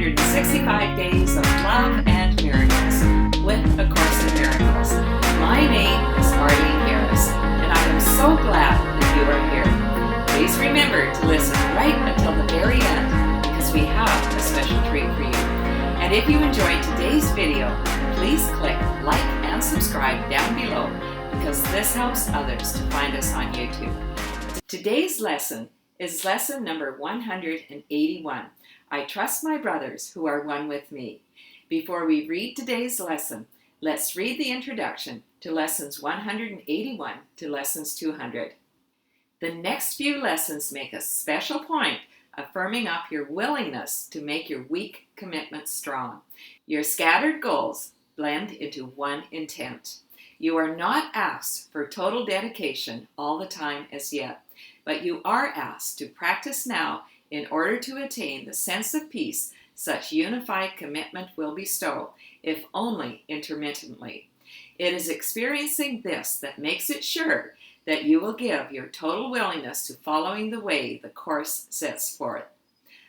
365 Days of Love and Miracles with A Course in Miracles. My name is Marlene Harris, and I am so glad that you are here. Please remember to listen right until the very end, because we have a special treat for you. And if you enjoyed today's video, please click like and subscribe down below, because this helps others to find us on YouTube. Today's lesson is lesson number 181. I trust my brothers who are one with me. Before we read today's lesson, let's read the introduction to lessons 181 to lessons 200. The next few lessons make a special point of firming up your willingness to make your weak commitment strong. Your scattered goals blend into one intent. You are not asked for total dedication all the time as yet, but you are asked to practice now in order to attain the sense of peace such unified commitment will bestow, if only intermittently. It is experiencing this that makes it sure that you will give your total willingness to following the way the Course sets forth.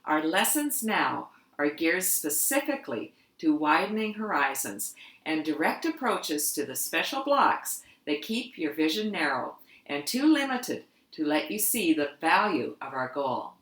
Our lessons now are geared specifically to widening horizons and direct approaches to the special blocks that keep your vision narrow and too limited to let you see the value of our goal.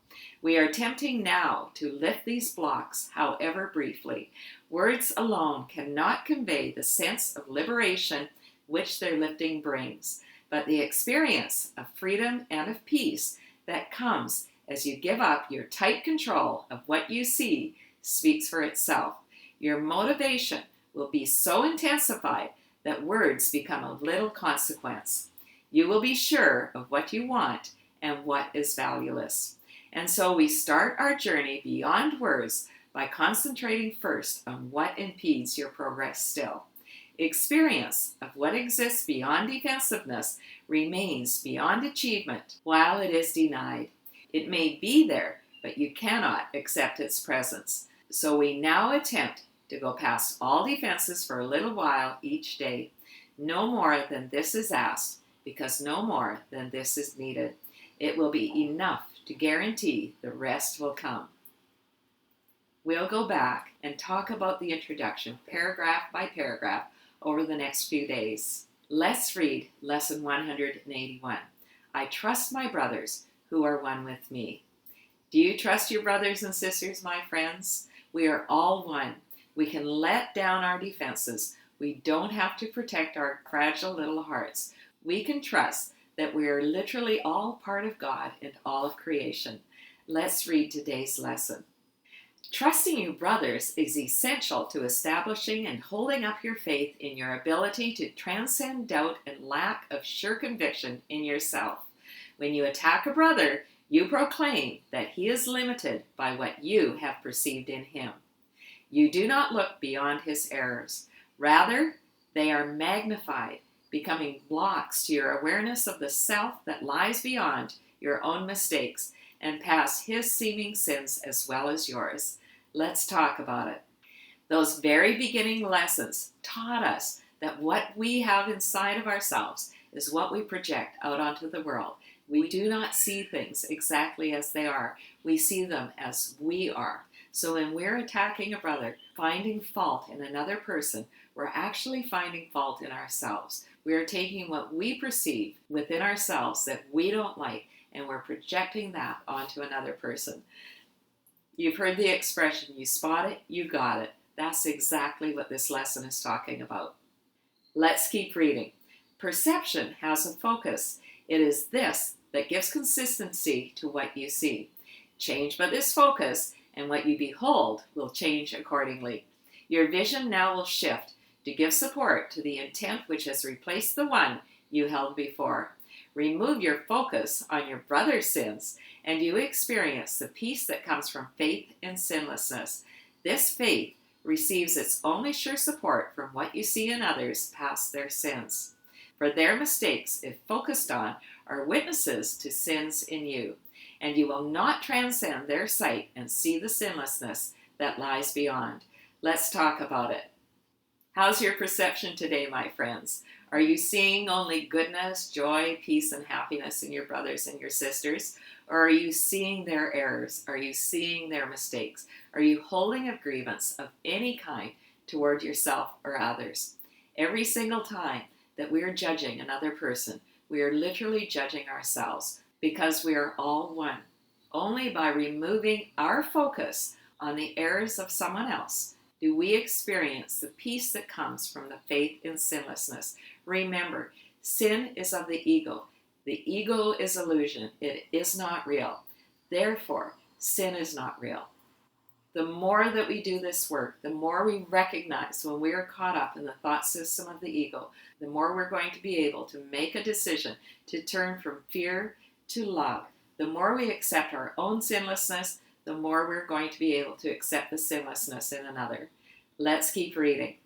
We are attempting now to lift these blocks, however briefly. Words alone cannot convey the sense of liberation which their lifting brings, but the experience of freedom and of peace that comes as you give up your tight control of what you see speaks for itself. Your motivation will be so intensified that words become of little consequence. You will be sure of what you want and what is valueless. And so we start our journey beyond words by concentrating first on what impedes your progress still. Experience of what exists beyond defensiveness remains beyond achievement while it is denied. It may be there, but you cannot accept its presence. So we now attempt to go past all defenses for a little while each day. No more than this is asked, because no more than this is needed. It will be enough to guarantee the rest will come. We'll go back and talk about the introduction paragraph by paragraph over the next few days. Let's read lesson 181. I trust my brothers who are one with me. Do you trust your brothers and sisters, my friends? We are all one. We can let down our defenses. We don't have to protect our fragile little hearts. We can trust that we are literally all part of God and all of creation. Let's read today's lesson. Trusting your brothers is essential to establishing and holding up your faith in your ability to transcend doubt and lack of sure conviction in yourself. When you attack a brother, you proclaim that he is limited by what you have perceived in him. You do not look beyond his errors. Rather, they are magnified, becoming blocks to your awareness of the self that lies beyond your own mistakes and past his seeming sins as well as yours. Let's talk about it. Those very beginning lessons taught us that what we have inside of ourselves is what we project out onto the world. We do not see things exactly as they are. We see them as we are. So when we're attacking a brother, finding fault in another person, we're actually finding fault in ourselves. We are taking what we perceive within ourselves that we don't like, and we're projecting that onto another person. You've heard the expression, you spot it, you got it. That's exactly what this lesson is talking about. Let's keep reading. Perception has a focus. It is this that gives consistency to what you see. Change but this focus, and what you behold will change accordingly. Your vision now will shift to give support to the intent which has replaced the one you held before. Remove your focus on your brother's sins, and you experience the peace that comes from faith in sinlessness. This faith receives its only sure support from what you see in others past their sins. For their mistakes, if focused on, are witnesses to sins in you, and you will not transcend their sight and see the sinlessness that lies beyond. Let's talk about it. How's your perception today, my friends? Are you seeing only goodness, joy, peace, and happiness in your brothers and your sisters? Or are you seeing their errors? Are you seeing their mistakes? Are you holding a grievance of any kind toward yourself or others? Every single time that we are judging another person, we are literally judging ourselves, because we are all one. Only by removing our focus on the errors of someone else do we experience the peace that comes from the faith in sinlessness. Remember, sin is of the ego. The ego is illusion. It is not real. Therefore, sin is not real. The more that we do this work, the more we recognize when we are caught up in the thought system of the ego, the more we're going to be able to make a decision to turn from fear to love. The more we accept our own sinlessness, the more we're going to be able to accept the sinlessness in another. Let's keep reading.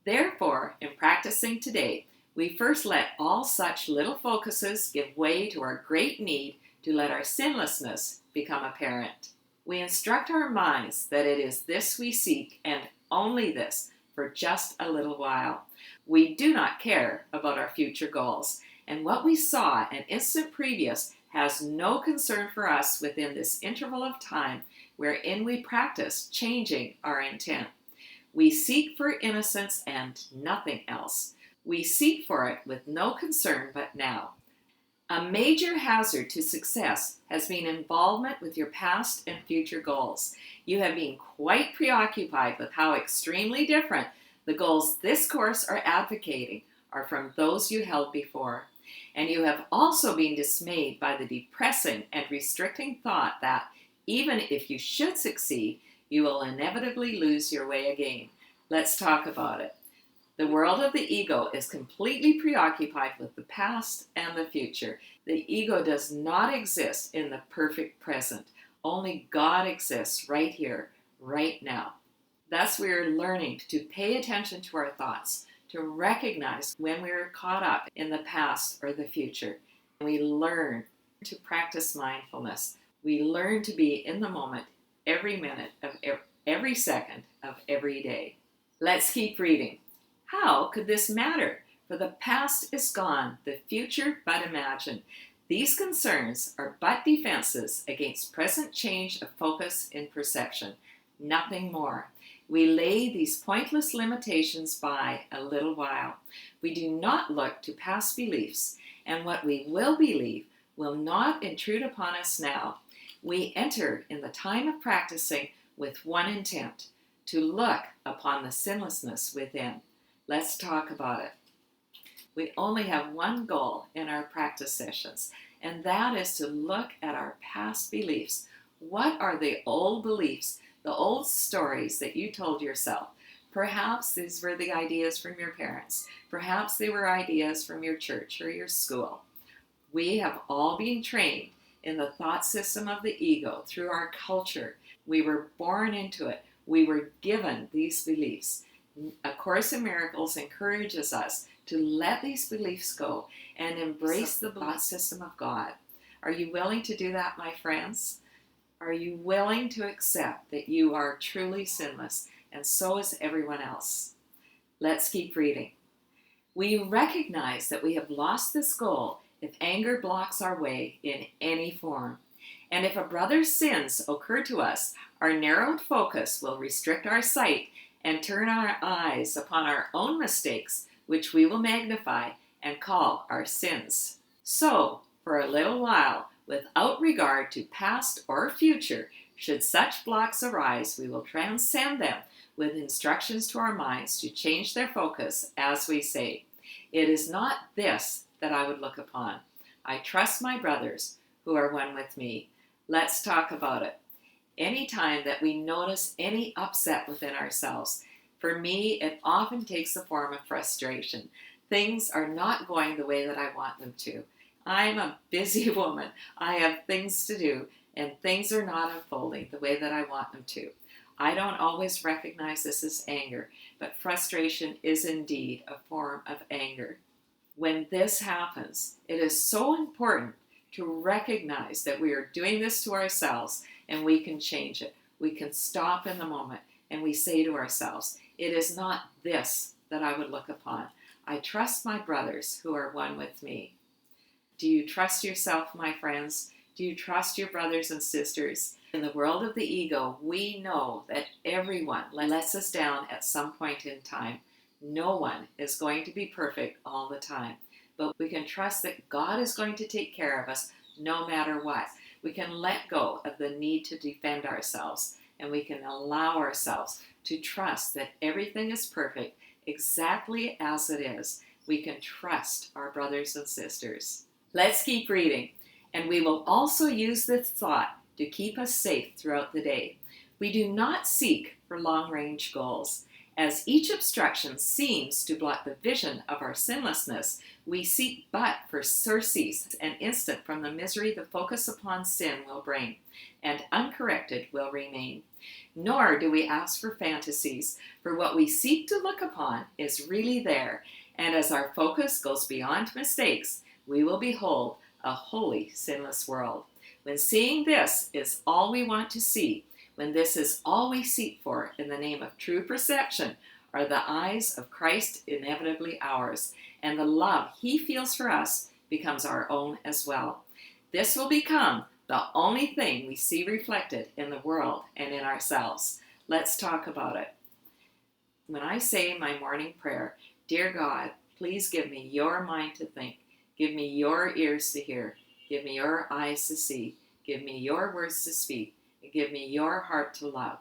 Therefore, in practicing today, we first let all such little focuses give way to our great need to let our sinlessness become apparent. We instruct our minds that it is this we seek, and only this, for just a little while. We do not care about our future goals, and what we saw an instant previous has no concern for us within this interval of time wherein we practice changing our intent. We seek for innocence and nothing else. We seek for it with no concern but now. A major hazard to success has been involvement with your past and future goals. You have been quite preoccupied with how extremely different the goals this course are advocating are from those you held before. And you have also been dismayed by the depressing and restricting thought that, even if you should succeed, you will inevitably lose your way again. Let's talk about it. The world of the ego is completely preoccupied with the past and the future. The ego does not exist in the perfect present. Only God exists right here, right now. Thus, we are learning to pay attention to our thoughts, to recognize when we are caught up in the past or the future. We learn to practice mindfulness. We learn to be in the moment every minute of every second of every day. Let's keep reading. How could this matter? For the past is gone, the future but imagined. These concerns are but defenses against present change of focus in perception, nothing more. We lay these pointless limitations by a little while. We do not look to past beliefs, and what we will believe will not intrude upon us now. We enter in the time of practicing with one intent, to look upon the sinlessness within. Let's talk about it. We only have one goal in our practice sessions, and that is to look at our past beliefs. What are the old beliefs, the old stories that you told yourself? Perhaps these were the ideas from your parents. Perhaps they were ideas from your church or your school. We have all been trained in the thought system of the ego through our culture. We were born into it. We were given these beliefs. A Course in Miracles encourages us to let these beliefs go and embrace the thought system of God. Are you willing to do that, my friends? Are you willing to accept that you are truly sinless, and so is everyone else? Let's keep reading. We recognize that we have lost this goal if anger blocks our way in any form. And if a brother's sins occur to us, our narrowed focus will restrict our sight and turn our eyes upon our own mistakes, which we will magnify and call our sins. So, for a little while, without regard to past or future, should such blocks arise, we will transcend them with instructions to our minds to change their focus as we say, "It is not this that I would look upon. I trust my brothers who are one with me." Let's talk about it. Anytime that we notice any upset within ourselves, for me, it often takes the form of frustration. Things are not going the way that I want them to. I'm a busy woman. I have things to do, and things are not unfolding the way that I want them to. I don't always recognize this as anger, but frustration is indeed a form of anger. When this happens, it is so important to recognize that we are doing this to ourselves, and we can change it. We can stop in the moment, and we say to ourselves, "It is not this that I would look upon. I trust my brothers who are one with me." Do you trust yourself, my friends? Do you trust your brothers and sisters? In the world of the ego, we know that everyone lets us down at some point in time. No one is going to be perfect all the time, but we can trust that God is going to take care of us no matter what. We can let go of the need to defend ourselves, and we can allow ourselves to trust that everything is perfect exactly as it is. We can trust our brothers and sisters. Let's keep reading, and we will also use this thought to keep us safe throughout the day. We do not seek for long-range goals. As each obstruction seems to block the vision of our sinlessness, we seek but for surcease and instant from the misery the focus upon sin will bring, and uncorrected will remain. Nor do we ask for fantasies, for what we seek to look upon is really there, and as our focus goes beyond mistakes, we will behold a holy, sinless world. When seeing this is all we want to see, when this is all we seek for in the name of true perception, are the eyes of Christ inevitably ours, and the love he feels for us becomes our own as well. This will become the only thing we see reflected in the world and in ourselves. Let's talk about it. When I say my morning prayer, dear God, please give me your mind to think. Give me your ears to hear. Give me your eyes to see. Give me your words to speak. And give me your heart to love.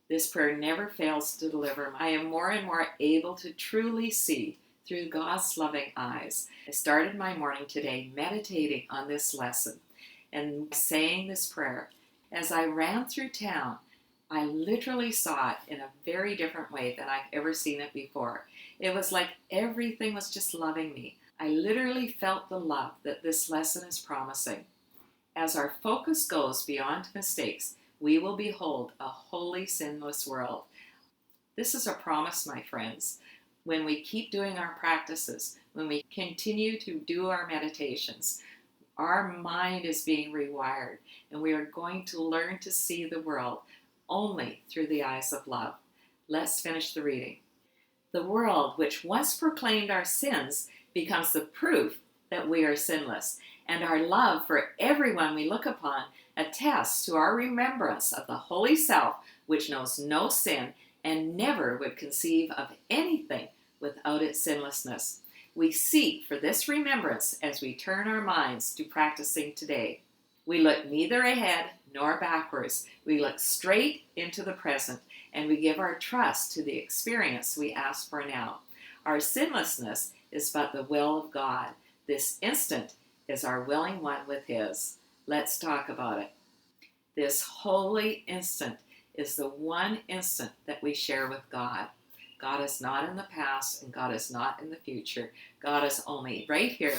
This prayer never fails to deliver. I am more and more able to truly see through God's loving eyes. I started my morning today meditating on this lesson and saying this prayer. As I ran through town, I literally saw it in a very different way than I've ever seen it before. It was like everything was just loving me. I literally felt the love that this lesson is promising. As our focus goes beyond mistakes, we will behold a holy, sinless world. This is a promise, my friends. When we keep doing our practices, when we continue to do our meditations, our mind is being rewired, and we are going to learn to see the world only through the eyes of love. Let's finish the reading. The world which once proclaimed our sins becomes the proof that we are sinless, and our love for everyone we look upon attests to our remembrance of the Holy Self, which knows no sin and never would conceive of anything without its sinlessness. We seek for this remembrance as we turn our minds to practicing today. We look neither ahead nor backwards. We look straight into the present, and we give our trust to the experience we ask for now. Our sinlessness is but the will of God. This instant is our willing one with His. Let's talk about it. This holy instant is the one instant that we share with God. God is not in the past, and God is not in the future. God is only right here,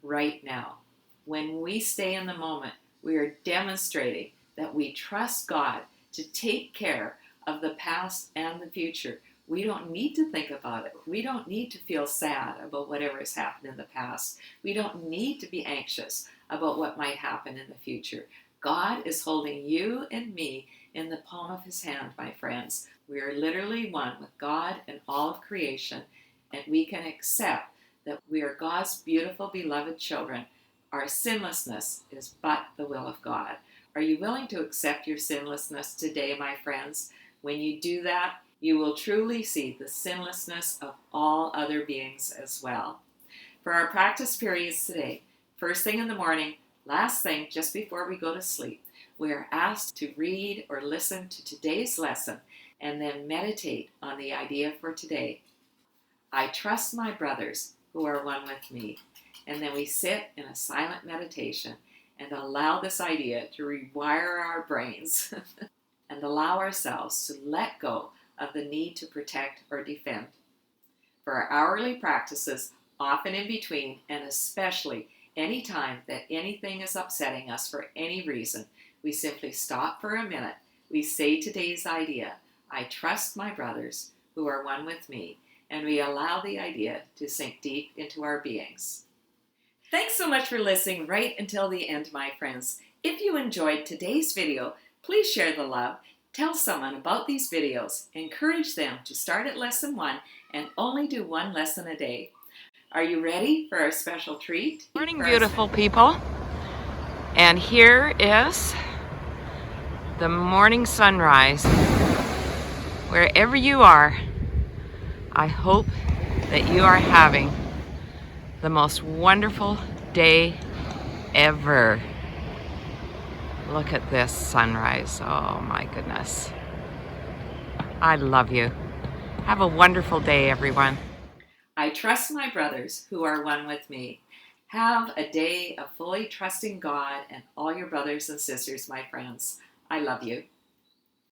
right now. When we stay in the moment, we are demonstrating that we trust God to take care of the past and the future. We don't need to think about it. We don't need to feel sad about whatever has happened in the past. We don't need to be anxious about what might happen in the future. God is holding you and me in the palm of His hand, my friends. We are literally one with God and all of creation, and we can accept that we are God's beautiful, beloved children. Our sinlessness is but the will of God. Are you willing to accept your sinlessness today, my friends? When you do that, you will truly see the sinlessness of all other beings as well. For our practice periods today, first thing in the morning, last thing just before we go to sleep, we are asked to read or listen to today's lesson and then meditate on the idea for today. I trust my brothers who are one with me. And then we sit in a silent meditation and allow this idea to rewire our brains and allow ourselves to let go of the need to protect or defend. For our hourly practices, often in between, and especially any time that anything is upsetting us for any reason, we simply stop for a minute. We say today's idea, I trust my brothers who are one with me, and we allow the idea to sink deep into our beings. Thanks so much for listening right until the end, my friends. If you enjoyed today's video, please share the love. Tell someone about these videos. Encourage them to start at lesson 1 and only do one lesson a day. Are you ready for our special treat? Morning, beautiful people. And here is the morning sunrise. Wherever you are, I hope that you are having the most wonderful day ever. Look at this sunrise. Oh my goodness. I love you. Have a wonderful day, everyone. I trust my brothers who are one with me. Have a day of fully trusting God and all your brothers and sisters, my friends. I love you.